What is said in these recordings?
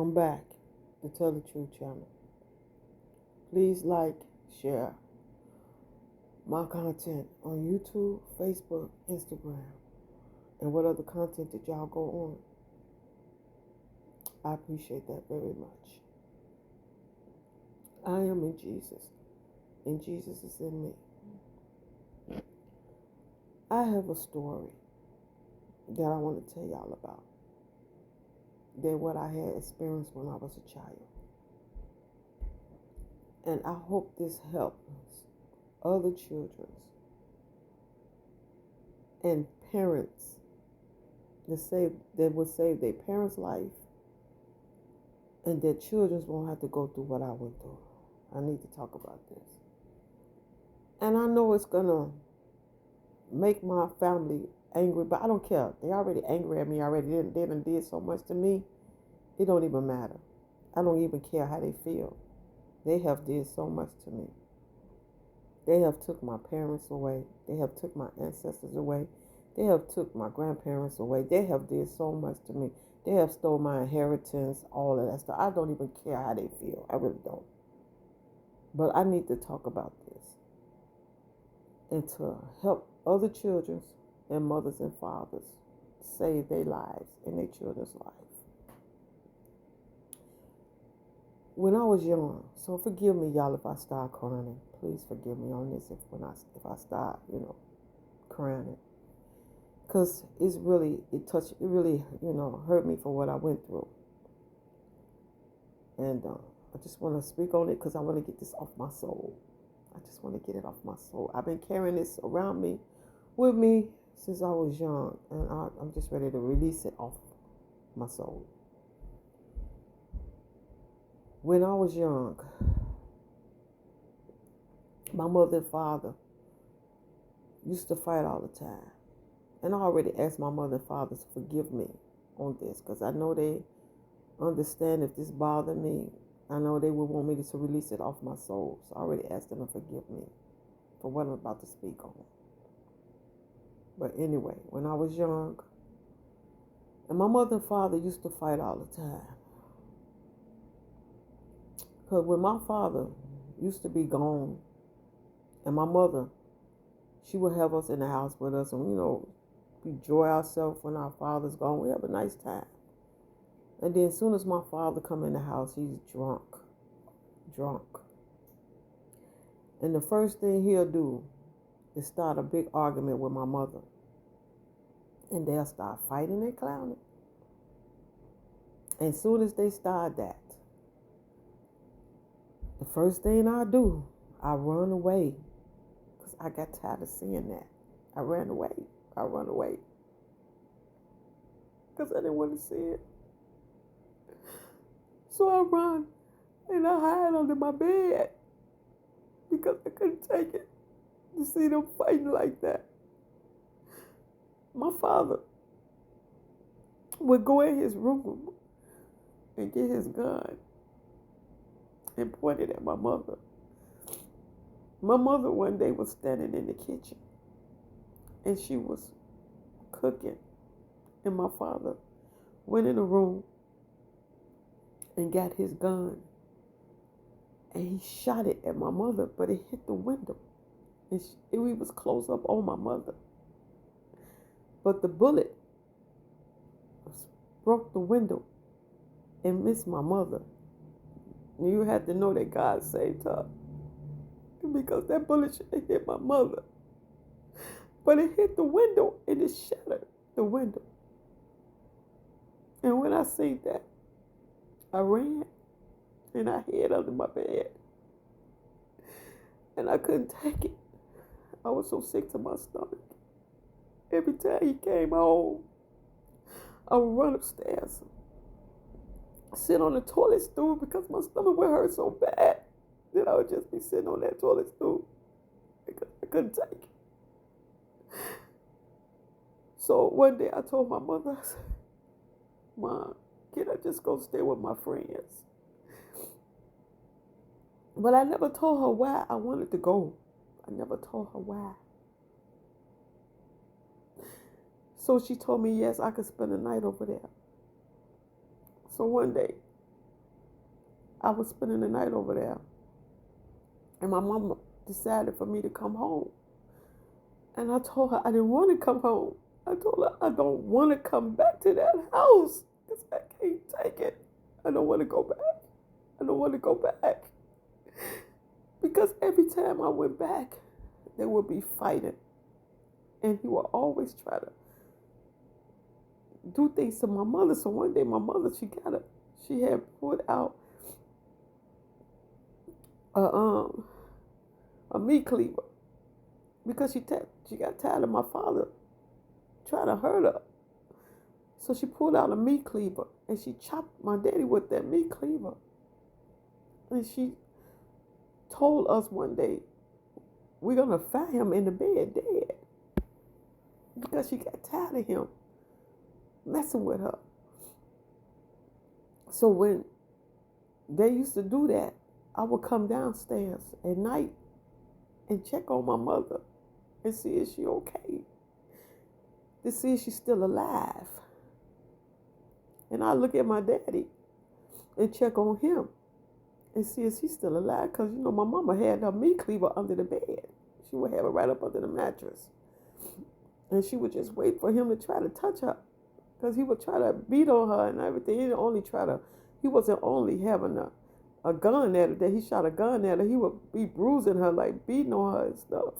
Welcome back to Tell the Truth channel. Please like, share my content on YouTube, Facebook, Instagram, and what other content that y'all go on. I appreciate that very much. I am in Jesus, and Jesus is in me. I have a story that I want to tell y'all about. Than what I had experienced when I was a child. And I hope this helps other children and parents that will save their parents' life, and their children won't have to go through what I went through. I need to talk about this. And I know it's gonna make my family angry, but I don't care. They already angry at me already. They done did so much to me. It don't even matter. I don't even care how they feel. They have did so much to me. They have took my parents away. They have took my ancestors away. They have took my grandparents away. They have did so much to me. They have stole my inheritance, all of that stuff. I don't even care how they feel. I really don't. But I need to talk about this and to help other children and mothers and fathers save their lives and their children's lives. When I was young, so forgive me, y'all, if I start crying. Please forgive me on this if I start, crying. Because it really hurt me for what I went through. And I just want to speak on it because I want to get this off my soul. I just want to get it off my soul. I've been carrying this around me, with me, since I was young. And I'm just ready to release it off my soul. When I was young, my mother and father used to fight all the time. And I already asked my mother and father to forgive me on this, because I know they understand if this bothered me. I know they would want me to release it off my soul. So I already asked them to forgive me for what I'm about to speak on. But anyway, when I was young, and my mother and father used to fight all the time. Because when my father used to be gone, and my mother, she would have us in the house with us, and we enjoy ourselves when our father's gone. We have a nice time. And then as soon as my father come in the house, he's drunk. And the first thing he'll do is start a big argument with my mother. And they'll start fighting and clowning. And as soon as they start that, the first thing I do, I run away. Because I got tired of seeing that. I run away. Because I didn't want to see it. So I run and I hide under my bed. Because I couldn't take it to see them fighting like that. My father would go in his room and get his gun and point it at my mother. My mother one day was standing in the kitchen and she was cooking, and my father went in the room and got his gun and he shot it at my mother, but it hit the window and he was close up on my mother, but the bullet broke the window and missed my mother. And you had to know that God saved her, because that bullet should have hit my mother. But it hit the window and it shattered the window. And when I seen that, I ran and I hid under my bed. And I couldn't take it. I was so sick to my stomach. Every time he came home, I would run upstairs, sit on the toilet stool because my stomach would hurt so bad. Then I would just be sitting on that toilet stool because I couldn't take it. So one day I told my mother, I said, Mom, can I just go stay with my friends? But I never told her why I wanted to go. I never told her why. So she told me, yes, I could spend the night over there. So one day, I was spending the night over there. And my mama decided for me to come home. And I told her I didn't want to come home. I told her I don't want to come back to that house because I can't take it. I don't want to go back. I don't want to go back. Because every time I went back, they would be fighting. And he would always try to do things to my mother. So one day my mother, she had put out a meat cleaver because she got tired of my father trying to hurt her. So she pulled out a meat cleaver and she chopped my daddy with that meat cleaver. And she told us one day, we're going to find him in the bed dead. Because she got tired of him messing with her. So when they used to do that, I would come downstairs at night and check on my mother and see if she okay. To see if she's still alive. And I look at my daddy and check on him and see if he's still alive. Because, you know, my mama had her meat cleaver under the bed. She would have it right up under the mattress. And she would just wait for him to try to touch her. Because he would try to beat on her and everything. He wasn't only having a gun at her, that he shot a gun at her. He would be bruising her, like beating on her and stuff.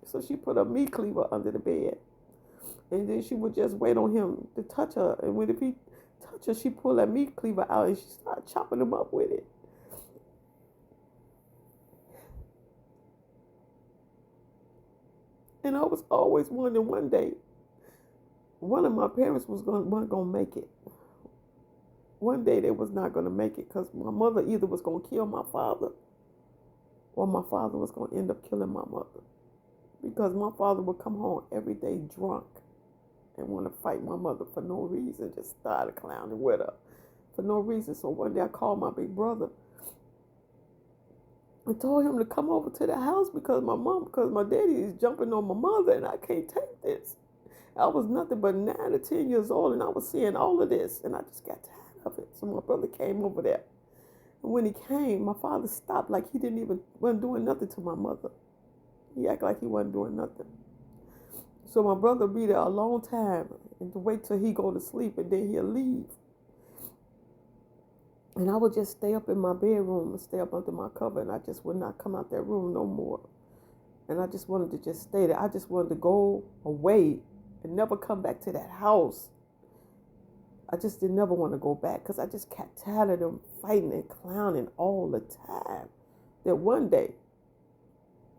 So she put a meat cleaver under the bed. And then she would just wait on him to touch her. And if he touched her, she pulled that meat cleaver out and she started chopping him up with it. And I was always wondering one day, one of my parents wasn't going to make it. One day they was not going to make it because my mother either was going to kill my father or my father was going to end up killing my mother. Because my father would come home every day drunk and want to fight my mother for no reason, just started clowning with her for no reason. So one day I called my big brother and told him to come over to the house because my daddy is jumping on my mother and I can't take this. I was nothing but 9 or 10 years old and I was seeing all of this and I just got tired of it. So my brother came over there. And when he came, my father stopped like he wasn't doing nothing to my mother. He acted like he wasn't doing nothing. So my brother would be there a long time and to wait till he go to sleep and then he'll leave. And I would just stay up in my bedroom and stay up under my cover and I just would not come out that room no more. And I just wanted to just stay there. I just wanted to go away and never come back to that house. I just didn't never want to go back because I just got tired of them fighting and clowning all the time. That one day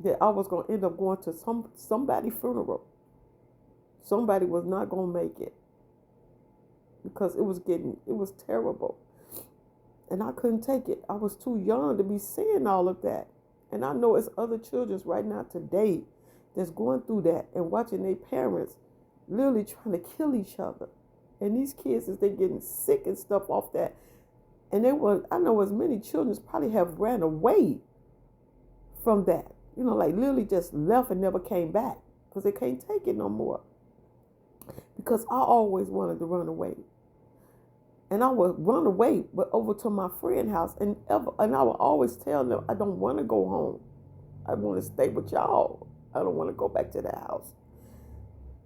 that I was going to end up going to somebody's funeral. Somebody was not going to make it because it was terrible. And I couldn't take it. I was too young to be seeing all of that. And I know it's other children right now today that's going through that and watching their parents literally trying to kill each other. And these kids, as they getting sick and stuff off that. And I know as many children probably have ran away from that. You know, like literally just left and never came back because they can't take it no more. Because I always wanted to run away. And I would run away, but over to my friend's house. And I would always tell them, I don't want to go home. I want to stay with y'all. I don't want to go back to the house.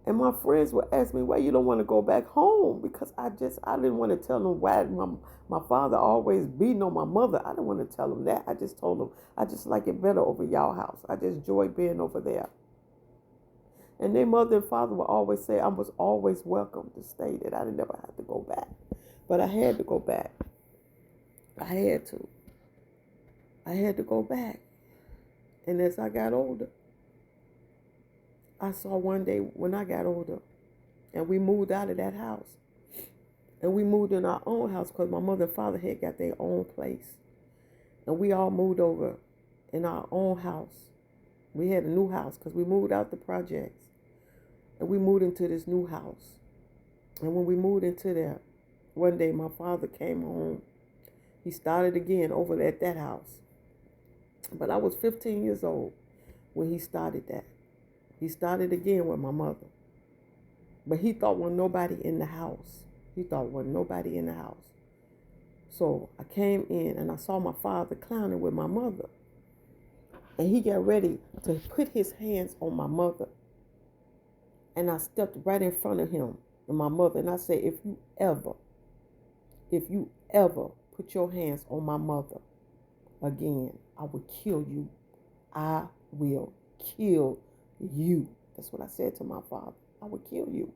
And my friends would ask me, why you don't want to go back home? Because I didn't want to tell them why my father always beating on my mother. I didn't want to tell them that. I just told them, I just like it better over y'all house. I just enjoy being over there. And their mother and father would always say I was always welcome to stay, that I didn't never have to go back. But I had to go back. I had to. I had to go back. And as I got older, I saw one day when I got older, and we moved out of that house. And we moved in our own house because my mother and father had got their own place. And we all moved over in our own house. We had a new house because we moved out the projects. And we moved into this new house. And when we moved into there, one day my father came home. He started again over at that house. But I was 15 years old when he started that. He started again with my mother. But he thought wasn't nobody in the house. He thought wasn't nobody in the house. So I came in and I saw my father clowning with my mother. And he got ready to put his hands on my mother. And I stepped right in front of him and my mother. And I said, if you ever put your hands on my mother again, I will kill you. I will kill you. That's what I said to my father. I will kill you.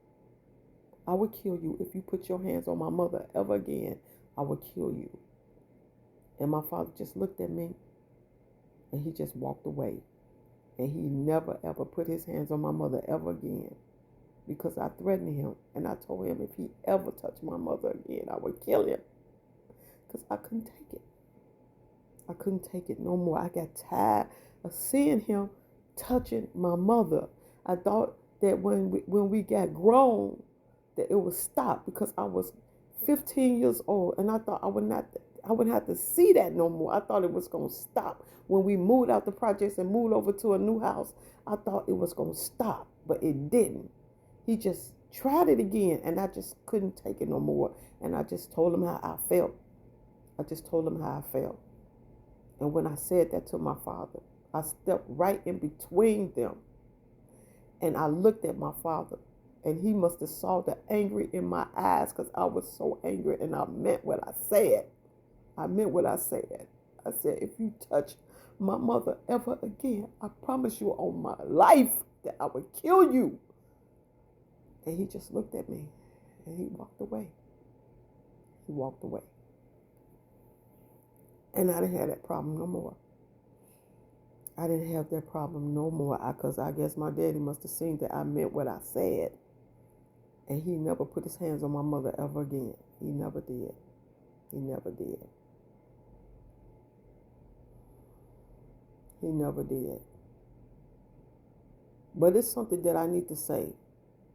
I will kill you if you put your hands on my mother ever again. I will kill you. And my father just looked at me and he just walked away. And he never ever put his hands on my mother ever again. Because I threatened him and I told him if he ever touched my mother again, I would kill him. Because I couldn't take it. I couldn't take it no more. I got tired of seeing him touching my mother. I thought that when we got grown, that it would stop because I was 15 years old and I thought I wouldn't have to see that no more. I thought it was going to stop. When we moved out the projects and moved over to a new house, I thought it was going to stop, but it didn't. He just tried it again and I just couldn't take it no more. And I just told him how I felt. I just told him how I felt. And when I said that to my father, I stepped right in between them. And I looked at my father. And he must have saw the anger in my eyes because I was so angry. And I meant what I said. I meant what I said. I said, if you touch my mother ever again, I promise you on my life that I would kill you. And he just looked at me and he walked away. He walked away. And I didn't have that problem no more. I didn't have that problem no more because I guess my daddy must have seen that I meant what I said. And he never put his hands on my mother ever again. He never did. He never did. He never did. But it's something that I need to say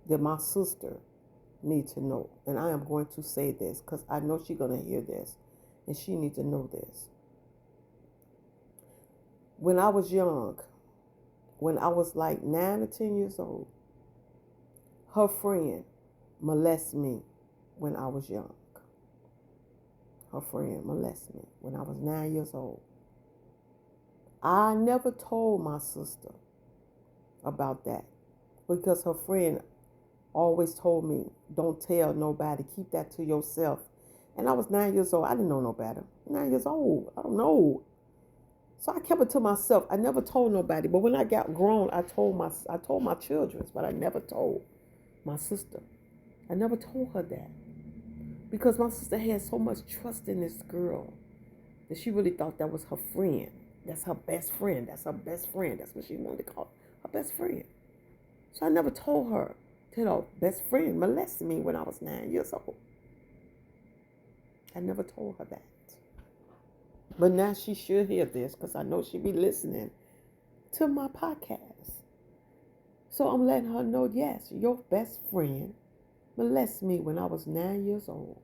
that my sister needs to know. And I am going to say this because I know she's going to hear this. And she needs to know this. When I was young, when I was like 9 or 10 years old, her friend molested me when I was young. Her friend molested me when I was 9 years old. I never told my sister about that because her friend always told me, don't tell nobody, keep that to yourself. And I was 9 years old. I didn't know no better. 9 years old. I don't know. So I kept it to myself. I never told nobody. But when I got grown, I told my children, but I never told my sister. I never told her that. Because my sister had so much trust in this girl that she really thought that was her friend. That's her best friend. That's her best friend. That's what she wanted to call her best friend. So I never told her that her best friend molested me when I was 9 years old. I never told her that. But now she should hear this because I know she'll be listening to my podcast. So I'm letting her know, yes, your best friend molested me when I was 9 years old.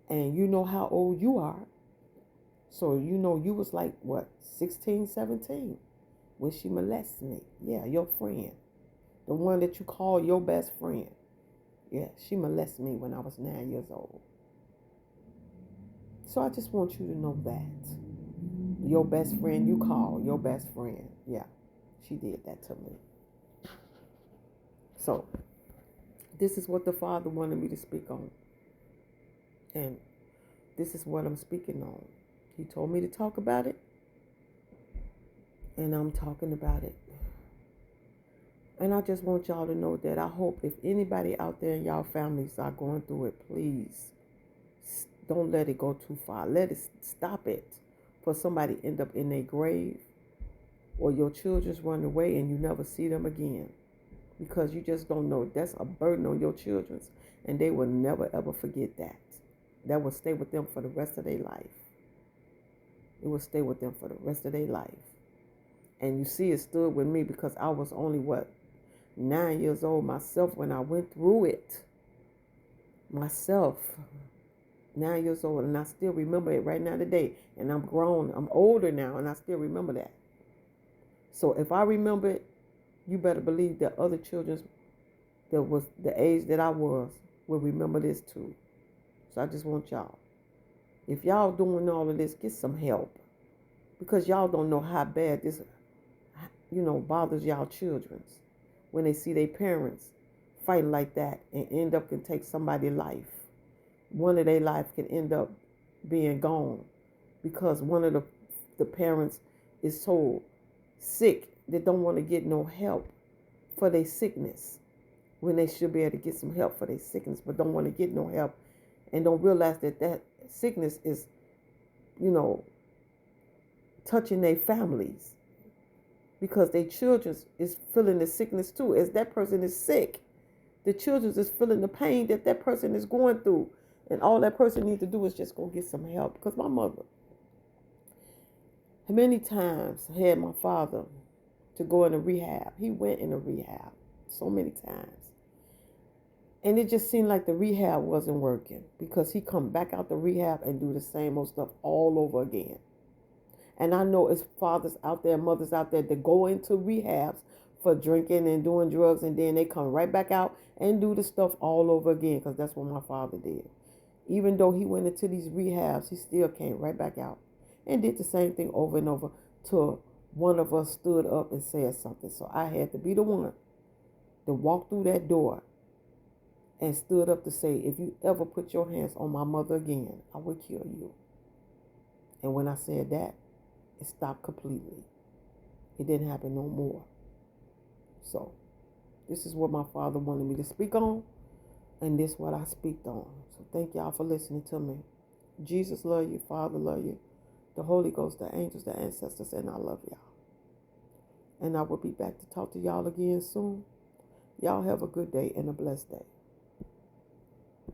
And you know how old you are. So you know you was like, what, 16, 17 when she molested me. Yeah, your friend. The one that you call your best friend. Yeah, she molested me when I was 9 years old. So I just want you to know that. Your best friend you call, your best friend. Yeah, she did that to me. So, this is what the Father wanted me to speak on. And this is what I'm speaking on. He told me to talk about it. And I'm talking about it. And I just want y'all to know that I hope if anybody out there in y'all families are going through it, please don't let it go too far. Let it stop it for somebody end up in their grave or your children's run away and you never see them again. Because you just don't know. That's a burden on your children. And they will never ever forget that. That will stay with them for the rest of their life. It will stay with them for the rest of their life. And you see, it stood with me because I was only, 9 years old myself when I went through it. Myself. 9 years old. And I still remember it right now today. And I'm grown. I'm older now. And I still remember that. So if I remember it, you better believe that other children that was the age that I was will remember this too. So I just want y'all If y'all doing all of this, get some help. Because y'all don't know how bad this, bothers y'all children's when they see their parents fighting like that and end up can take somebody's life. One of their life can end up being gone because one of the parents is so sick they don't want to get no help for their sickness when they should be able to get some help for their sickness, but don't want to get no help and don't realize that sickness is, touching their families because their children is feeling the sickness too. As that person is sick, the children is feeling the pain that person is going through. And all that person needs to do is just go get some help. Because my mother, many times, had my father to go into rehab. He went into rehab so many times. And it just seemed like the rehab wasn't working because he come back out the rehab and do the same old stuff all over again. And I know it's fathers out there, mothers out there that go into rehabs for drinking and doing drugs, and then they come right back out and do the stuff all over again, because that's what my father did. Even though he went into these rehabs, he still came right back out and did the same thing over and over till one of us stood up and said something. So I had to be the one to walk through that door and stood up to say, if you ever put your hands on my mother again, I will kill you. And when I said that, it stopped completely. It didn't happen no more. So this is what my father wanted me to speak on, and this is what I speak on. So thank y'all for listening to me. Jesus love you, Father love you, the Holy Ghost, the angels, the ancestors, and I love y'all. And I will be back to talk to y'all again soon. Y'all have a good day and a blessed day.